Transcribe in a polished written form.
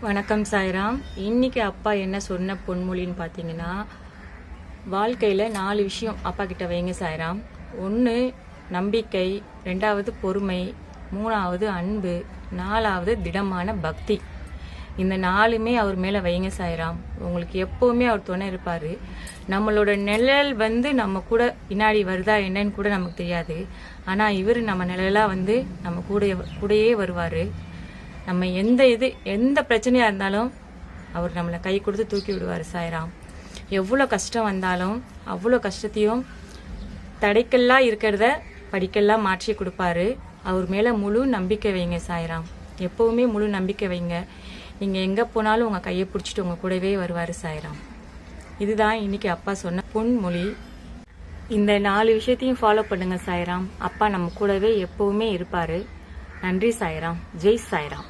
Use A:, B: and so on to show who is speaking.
A: வணக்கம் சாய்ராம். இன்னைக்கு அப்பா என்ன சொன்ன பொன்மொழின்னு பார்த்தீங்கன்னா, வாழ்க்கையில் 4 விஷயம் அப்பா கிட்ட வைங்க சாய்ராம். 1 நம்பிக்கை, 2வது பொறுமை, 3வது அன்பு, 4வது திடமான பக்தி. இந்த 4மே அவர் மேலே வைங்க சாய்ராம். உங்களுக்கு எப்போவுமே அவர் துணை இருப்பார். நம்மளோட நிழல் நம்ம கூட பின்னாடி வருதா என்னன்னு கூட நமக்கு தெரியாது. ஆனால் இவர் நம்ம நிழலாக நம்ம கூடயே வருவார். நம்ம எந்த பிரச்சனையாக இருந்தாலும் அவர் நம்மளை கை கொடுத்து தூக்கி விடுவார் சாய்ராம். எவ்வளோ கஷ்டம் வந்தாலும் அவ்வளோ கஷ்டத்தையும் தடைக்கெல்லாம் இருக்கிறத படிக்கெல்லாம் மாற்றி கொடுப்பாரு. அவர் மேலே முழு நம்பிக்கை வைங்க சாய்ராம். எப்போவுமே முழு நம்பிக்கை வைங்க. நீங்கள் எங்கே போனாலும் உங்கள் கையை பிடிச்சிட்டு உங்கள் கூடவே வருவார் சாய்ராம். இதுதான் இன்னைக்கு அப்பா சொன்ன பொன்மொழி. இந்த 4 விஷயத்தையும் ஃபாலோ பண்ணுங்க சாய்ராம். அப்பா நம்ம கூடவே எப்போவுமே இருப்பார். நன்றி சாய்ராம். ஜெய் சாய்ராம்.